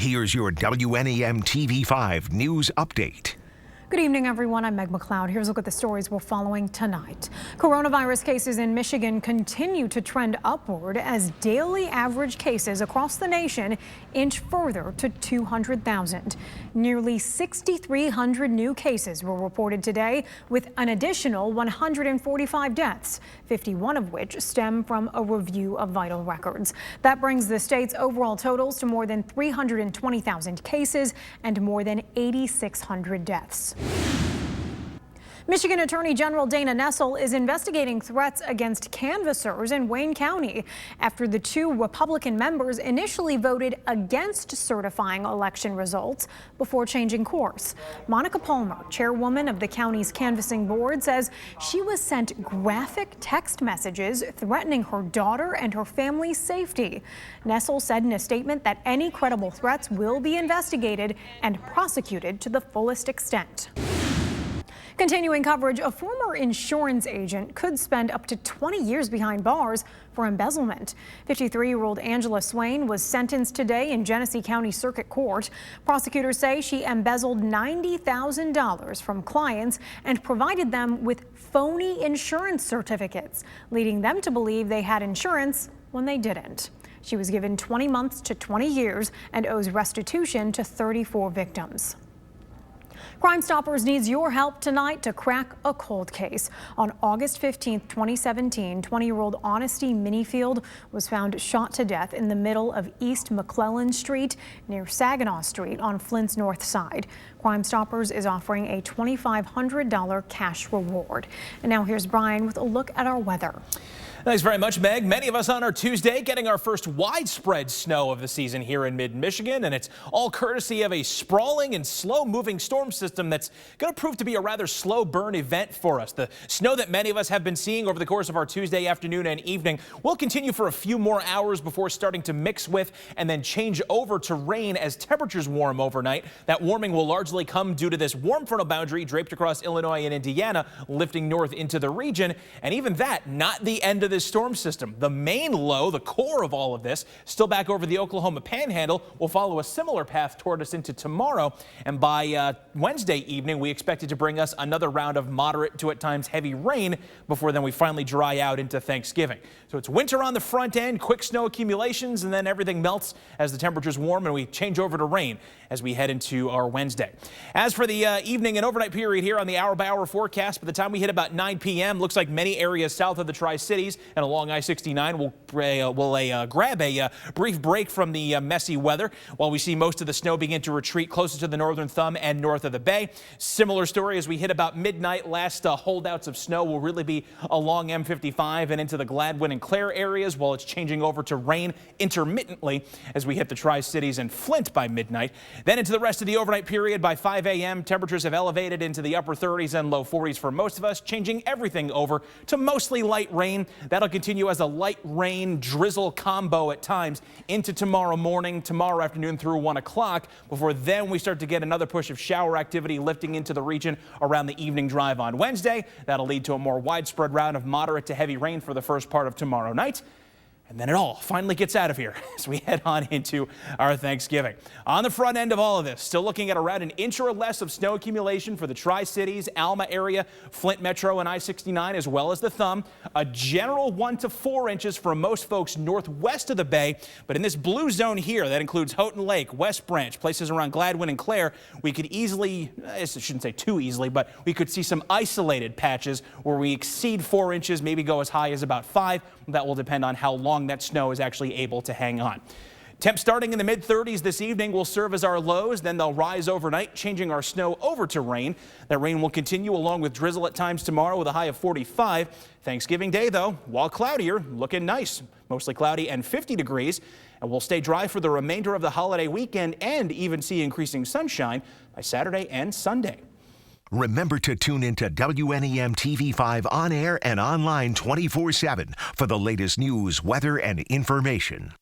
Here's your WNEM TV5 News Update. Good evening, everyone. I'm Meg McLeod. Here's a look at the stories we're following tonight. Coronavirus cases in Michigan continue to trend upward as daily average cases across the nation inch further to 200,000. Nearly 6,300 new cases were reported today, with an additional 145 deaths, 51 of which stem from a review of vital records. That brings the state's overall totals to more than 320,000 cases and more than 8,600 deaths. Michigan Attorney General Dana Nessel is investigating threats against canvassers in Wayne County after the two Republican members initially voted against certifying election results before changing course. Monica Palmer, chairwoman of the county's canvassing board, says she was sent graphic text messages threatening her daughter and her family's safety. Nessel said in a statement that any credible threats will be investigated and prosecuted to the fullest extent. Continuing coverage, a former insurance agent could spend up to 20 years behind bars for embezzlement. 53-year-old Angela Swain was sentenced today in Genesee County Circuit Court. Prosecutors say she embezzled $90,000 from clients and provided them with phony insurance certificates, leading them to believe they had insurance when they didn't. She was given 20 months to 20 years and owes restitution to 34 victims. Crime Stoppers needs your help tonight to crack a cold case. On August 15, 2017, 20-year-old Honesty Minifield was found shot to death in the middle of East McClellan Street near Saginaw Street on Flint's north side. Crime Stoppers is offering a $2,500 cash reward. And now here's Brian with a look at our weather. Thanks very much, Meg. Many of us on our Tuesday getting our first widespread snow of the season here in mid-Michigan, and it's all courtesy of a sprawling and slow-moving storm system that's going to prove to be a rather slow burn event for us. The snow that many of us have been seeing over the course of our Tuesday afternoon and evening will continue for a few more hours before starting to mix with and then change over to rain as temperatures warm overnight. That warming will largely come due to this warm frontal boundary draped across Illinois and Indiana, lifting north into the region, and even that, not the end of this storm system. The main low, the core of all of this, still back over the Oklahoma Panhandle, will follow a similar path toward us into tomorrow. And by Wednesday evening, we expect it to bring us another round of moderate to at times heavy rain before then we finally dry out into Thanksgiving. So it's winter on the front end, quick snow accumulations, and then everything melts as the temperatures warm and we change over to rain as we head into our Wednesday. As for the evening and overnight period here on the hour-by-hour forecast, by the time we hit about 9 p.m., looks like many areas south of the Tri-Cities and along I-69 will grab a brief break from the messy weather while we see most of the snow begin to retreat closer to the northern thumb and north of the bay. Similar story as we hit about midnight. Last holdouts of snow will really be along M55 and into the Gladwin and Clare areas, while it's changing over to rain intermittently as we hit the Tri-Cities and Flint by midnight. Then into the rest of the overnight period by 5 a.m. temperatures have elevated into the upper 30s and low 40s for most of us, changing everything over to mostly light rain. That'll continue as a light rain drizzle combo at times into tomorrow morning, tomorrow afternoon through 1 o'clock, before then we start to get another push of shower activity lifting into the region around the evening drive on Wednesday. That'll lead to a more widespread round of moderate to heavy rain for the first part of tomorrow night. And then it all finally gets out of here as we head on into our Thanksgiving. On the front end of all of this, still looking at around an inch or less of snow accumulation for the Tri-Cities, Alma area, Flint Metro and I-69, as well as the thumb. A general 1 to 4 inches for most folks northwest of the bay. But in this blue zone here, that includes Houghton Lake, West Branch, places around Gladwin and Clare, we could easily, I shouldn't say too easily, but we could see some isolated patches where we exceed 4 inches, maybe go as high as about 5. That will depend on how long that snow is actually able to hang on. Temps starting in the mid-30s this evening will serve as our lows, then they'll rise overnight, changing our snow over to rain. That rain will continue along with drizzle at times tomorrow with a high of 45. Thanksgiving Day, though, while cloudier, looking nice. Mostly cloudy and 50 degrees. And we'll stay dry for the remainder of the holiday weekend and even see increasing sunshine by Saturday and Sunday. Remember to tune into WNEM TV5 on air and online 24/7 for the latest news, weather, and information.